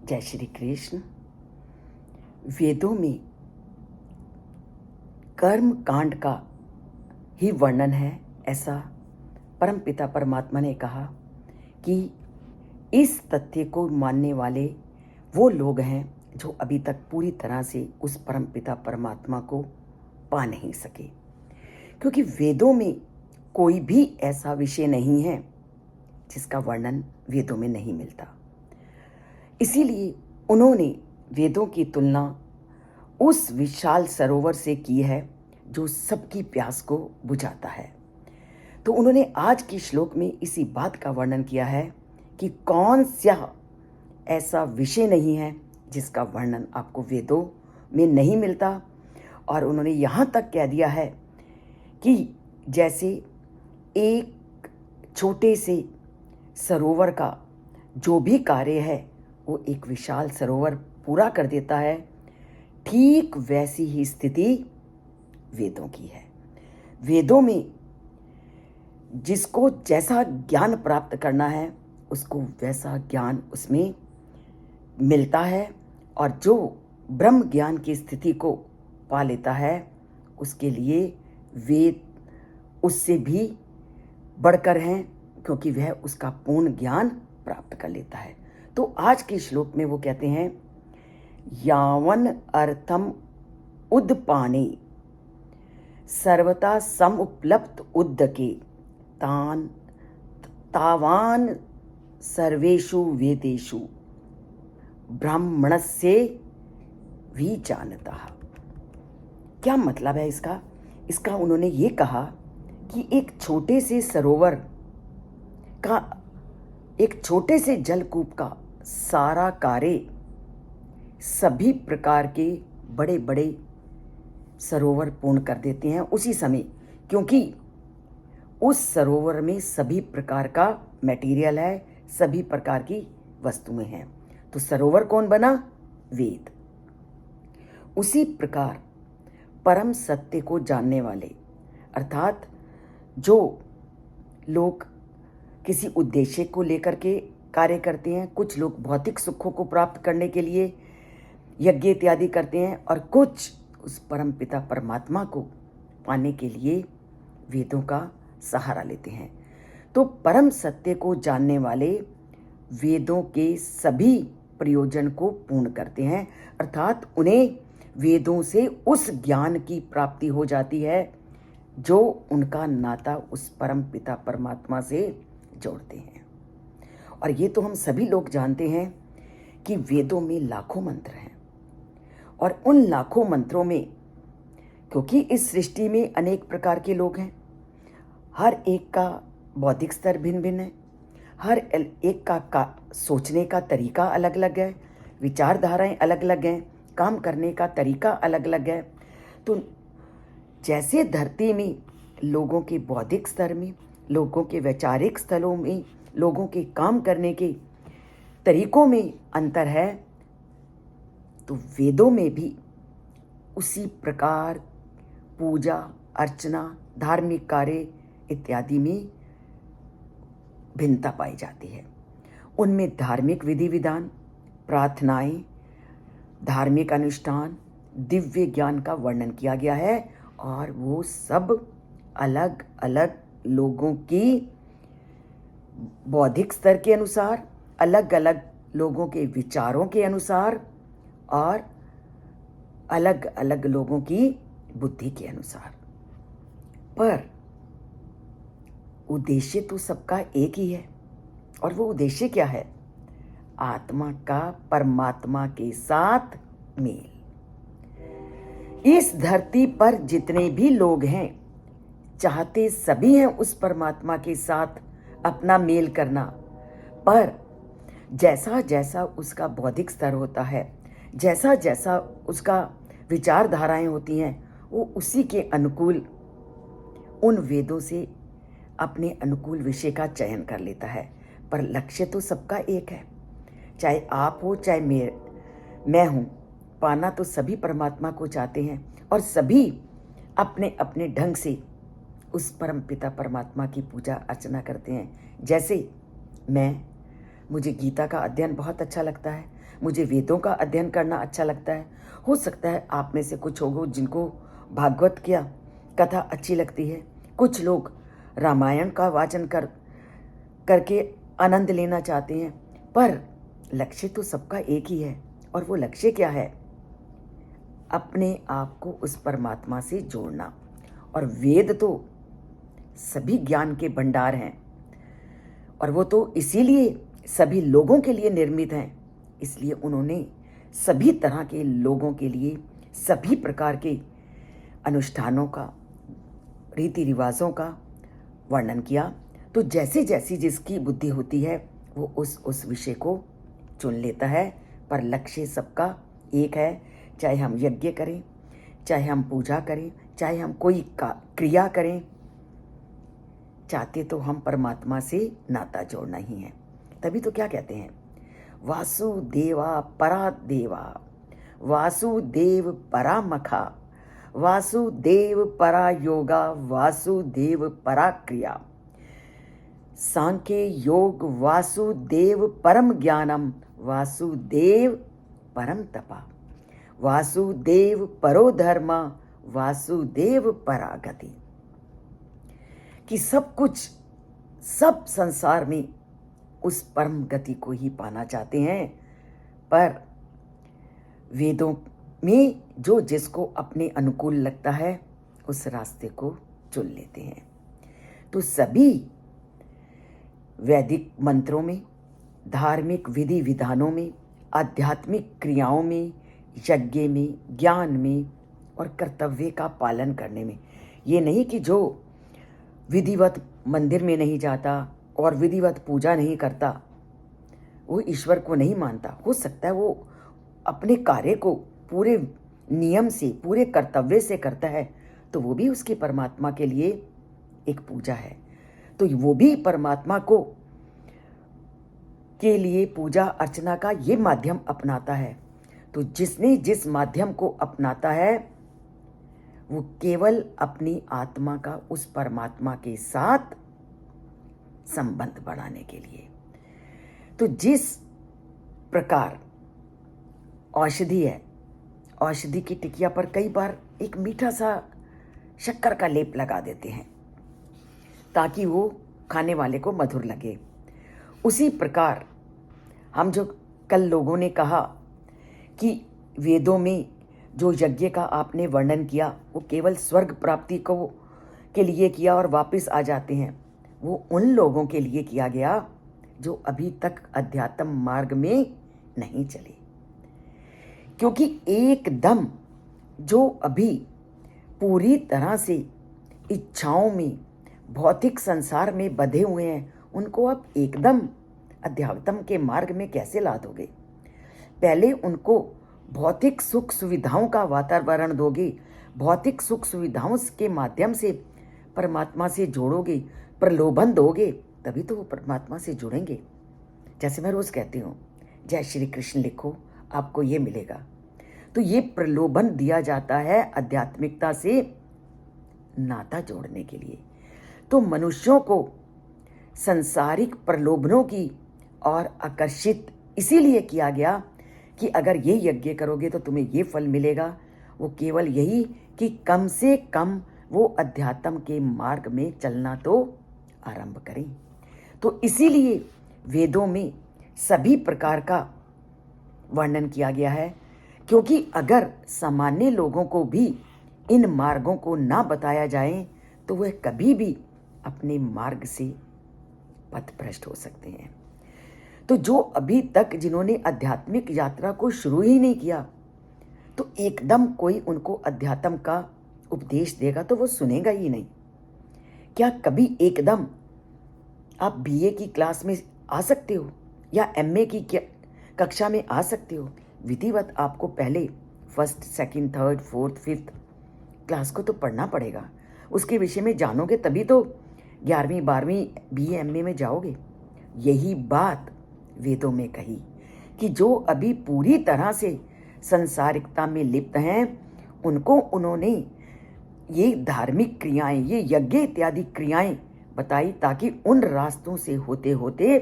जय श्री कृष्ण। वेदों में कर्म कांड का ही वर्णन है, ऐसा परमपिता परमात्मा ने कहा कि इस तथ्य को मानने वाले वो लोग हैं जो अभी तक पूरी तरह से उस परमपिता परमात्मा को पा नहीं सके, क्योंकि वेदों में कोई भी ऐसा विषय नहीं है जिसका वर्णन वेदों में नहीं मिलता। इसीलिए उन्होंने वेदों की तुलना उस विशाल सरोवर से की है जो सबकी प्यास को बुझाता है। तो उन्होंने आज के श्लोक में इसी बात का वर्णन किया है कि कौन सा ऐसा विषय नहीं है जिसका वर्णन आपको वेदों में नहीं मिलता। और उन्होंने यहाँ तक कह दिया है कि जैसे एक छोटे से सरोवर का जो भी कार्य है वो एक विशाल सरोवर पूरा कर देता है, ठीक वैसी ही स्थिति वेदों की है। वेदों में जिसको जैसा ज्ञान प्राप्त करना है उसको वैसा ज्ञान उसमें मिलता है, और जो ब्रह्म ज्ञान की स्थिति को पा लेता है उसके लिए वेद उससे भी बढ़कर हैं, क्योंकि वह उसका पूर्ण ज्ञान प्राप्त कर लेता है। तो आज के श्लोक में वो कहते हैं, यावन अर्थम उद्पाने सर्वता समुपलब्ध उद्दके तान तावान सर्वेषु वेदेषु ब्राह्मणस्य विजानतः। क्या मतलब है इसका? इसका उन्होंने ये कहा कि एक छोटे से सरोवर का, एक छोटे से जलकूप का सारा कार्य सभी प्रकार के बड़े बड़े सरोवर पूर्ण कर देते हैं उसी समय, क्योंकि उस सरोवर में सभी प्रकार का मटेरियल है, सभी प्रकार की वस्तुएं हैं। तो सरोवर कौन बना? वेद। उसी प्रकार परम सत्य को जानने वाले, अर्थात जो लोग किसी उद्देश्य को लेकर के कार्य करते हैं, कुछ लोग भौतिक सुखों को प्राप्त करने के लिए यज्ञ इत्यादि करते हैं, और कुछ उस परम पिता परमात्मा को पाने के लिए वेदों का सहारा लेते हैं। तो परम सत्य को जानने वाले वेदों के सभी प्रयोजन को पूर्ण करते हैं, अर्थात उन्हें वेदों से उस ज्ञान की प्राप्ति हो जाती है जो उनका नाता उस परम पिता परमात्मा से जोड़ते हैं। और ये तो हम सभी लोग जानते हैं कि वेदों में लाखों मंत्र हैं, और उन लाखों मंत्रों में, क्योंकि इस सृष्टि में अनेक प्रकार के लोग हैं, हर एक का बौद्धिक स्तर भिन्न भिन्न है, हर एक का सोचने का तरीका अलग अलग है, विचारधाराएं अलग अलग हैं, काम करने का तरीका अलग अलग है। तो जैसे धरती में लोगों के बौद्धिक स्तर में, लोगों के वैचारिक स्थलों में, लोगों के काम करने के तरीकों में अंतर है, तो वेदों में भी उसी प्रकार पूजा अर्चना, धार्मिक कार्य इत्यादि में भिन्नता पाई जाती है। उनमें धार्मिक विधि विधान, प्रार्थनाएं, धार्मिक अनुष्ठान, दिव्य ज्ञान का वर्णन किया गया है, और वो सब अलग अलग लोगों की बौद्धिक स्तर के अनुसार, अलग अलग लोगों के विचारों के अनुसार, और अलग अलग लोगों की बुद्धि के अनुसार। पर उद्देश्य तो सबका एक ही है, और वो उद्देश्य क्या है? आत्मा का परमात्मा के साथ मेल। इस धरती पर जितने भी लोग हैं, चाहते सभी हैं उस परमात्मा के साथ अपना मेल करना, पर जैसा जैसा उसका बौद्धिक स्तर होता है, जैसा जैसा उसका विचारधाराएं होती हैं, वो उसी के अनुकूल उन वेदों से अपने अनुकूल विषय का चयन कर लेता है। पर लक्ष्य तो सबका एक है, चाहे आप हो चाहे मैं हूँ, पाना तो सभी परमात्मा को चाहते हैं, और सभी अपने अपने ढंग से उस परम पिता परमात्मा की पूजा अर्चना करते हैं। जैसे मुझे गीता का अध्ययन बहुत अच्छा लगता है, मुझे वेदों का अध्ययन करना अच्छा लगता है। हो सकता है आप में से कुछ होगो जिनको भागवत की कथा अच्छी लगती है। कुछ लोग रामायण का वाचन करके आनंद लेना चाहते हैं। पर लक्ष्य तो सबका एक ही है, और वो लक्ष्य क्या है? अपने आप को उस परमात्मा से जोड़ना। और वेद तो सभी ज्ञान के भंडार हैं, और वो तो इसीलिए सभी लोगों के लिए निर्मित हैं। इसलिए उन्होंने सभी तरह के लोगों के लिए सभी प्रकार के अनुष्ठानों का, रीति रिवाजों का वर्णन किया। तो जैसे जैसी जिसकी बुद्धि होती है वो उस विषय को चुन लेता है, पर लक्ष्य सबका एक है। चाहे हम यज्ञ करें, चाहे हम पूजा करें, चाहे हम कोई क्रिया करें, चाहते तो हम परमात्मा से नाता जोड़ना ही है। तभी तो क्या कहते हैं, वासुदेवा परा देवा, वासुदेव परा मखा, वासुदेव परा योगा, वासुदेव परा क्रिया, सांख्य योग वासुदेव परम ज्ञानम, वासुदेव परम तपा, वासुदेव परो धर्म, वासुदेव परा गति। कि सब कुछ, सब संसार में उस परम गति को ही पाना चाहते हैं, पर वेदों में जो जिसको अपने अनुकूल लगता है उस रास्ते को चुन लेते हैं। तो सभी वैदिक मंत्रों में, धार्मिक विधि विधानों में, आध्यात्मिक क्रियाओं में, यज्ञ में, ज्ञान में और कर्तव्य का पालन करने में, ये नहीं कि जो विधिवत मंदिर में नहीं जाता और विधिवत पूजा नहीं करता वो ईश्वर को नहीं मानता। हो सकता है वो अपने कार्य को पूरे नियम से, पूरे कर्तव्य से करता है, तो वो भी उसके परमात्मा के लिए एक पूजा है। तो वो भी परमात्मा को के लिए पूजा अर्चना का ये माध्यम अपनाता है। तो जिसने जिस माध्यम को अपनाता है वो केवल अपनी आत्मा का उस परमात्मा के साथ संबंध बढ़ाने के लिए। तो जिस प्रकार औषधि है, औषधि की टिकिया पर कई बार एक मीठा सा शक्कर का लेप लगा देते हैं ताकि वो खाने वाले को मधुर लगे। उसी प्रकार हम जो कल लोगों ने कहा कि वेदों में जो यज्ञ का आपने वर्णन किया वो केवल स्वर्ग प्राप्ति को के लिए किया और वापस आ जाते हैं, वो उन लोगों के लिए किया गया जो अभी तक अध्यात्म मार्ग में नहीं चले। क्योंकि एकदम जो अभी पूरी तरह से इच्छाओं में, भौतिक संसार में बंधे हुए हैं, उनको आप एकदम अध्यात्म के मार्ग में कैसे ला दोगे? पहले उनको भौतिक सुख सुविधाओं का वातावरण दोगे, भौतिक सुख सुविधाओं के माध्यम से परमात्मा से जोड़ोगे, प्रलोभन दोगे, तभी तो वो परमात्मा से जुड़ेंगे। जैसे मैं रोज कहती हूँ, जय श्री कृष्ण लिखो आपको ये मिलेगा। तो ये प्रलोभन दिया जाता है आध्यात्मिकता से नाता जोड़ने के लिए। तो मनुष्यों को संसारिक प्रलोभनों की ओर आकर्षित इसीलिए किया गया कि अगर ये यज्ञ करोगे तो तुम्हें ये फल मिलेगा। वो केवल यही कि कम से कम वो अध्यात्म के मार्ग में चलना तो आरंभ करें। तो इसीलिए वेदों में सभी प्रकार का वर्णन किया गया है, क्योंकि अगर सामान्य लोगों को भी इन मार्गों को ना बताया जाए तो वह कभी भी अपने मार्ग से पथभ्रष्ट हो सकते हैं। तो जो अभी तक जिन्होंने आध्यात्मिक यात्रा को शुरू ही नहीं किया, तो एकदम कोई उनको अध्यात्म का उपदेश देगा तो वो सुनेगा ही नहीं। क्या कभी एकदम आप बीए की क्लास में आ सकते हो या एमए की कक्षा में आ सकते हो? विधिवत आपको पहले first, second, third, fourth, fifth class को तो पढ़ना पड़ेगा। उसके विषय में जानोगे तभी तो 11वीं 12वीं बीए एमए में जाओगे। यही बात वेदों में कही कि जो अभी पूरी तरह से संसारिकता में लिप्त हैं उनको उन्होंने ये धार्मिक क्रियाएं, ये यज्ञ इत्यादि क्रियाएं बताई ताकि उन रास्तों से होते होते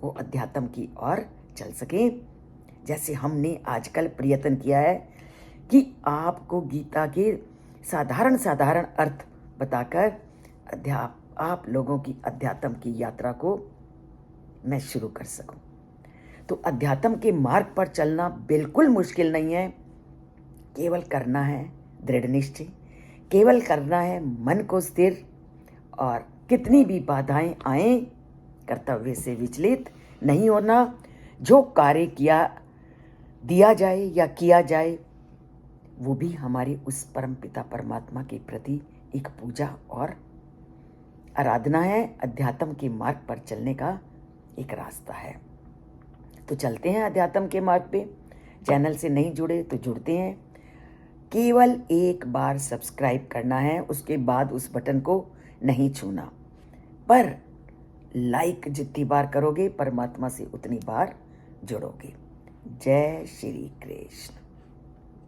वो अध्यात्म की ओर चल सकें। जैसे हमने आजकल प्रयत्न किया है कि आपको गीता के साधारण साधारण अर्थ बताकर आप लोगों की अध्यात्म की यात्रा को मैं शुरू कर सकूं। तो अध्यात्म के मार्ग पर चलना बिल्कुल मुश्किल नहीं है, केवल करना है दृढ़ निश्चय, केवल करना है मन को स्थिर, और कितनी भी बाधाएं आए कर्तव्य से विचलित नहीं होना। जो कार्य दिया जाए या किया जाए वो भी हमारी उस परम पिता परमात्मा के प्रति एक पूजा और आराधना है। अध्यात्म के मार्ग पर चलने का एक रास्ता है। तो चलते हैं अध्यात्म के मार्ग पे। चैनल से नहीं जुड़े तो जुड़ते हैं। केवल एक बार सब्सक्राइब करना है, उसके बाद उस बटन को नहीं छूना, पर लाइक जितनी बार करोगे परमात्मा से उतनी बार जुड़ोगे। जय श्री कृष्ण।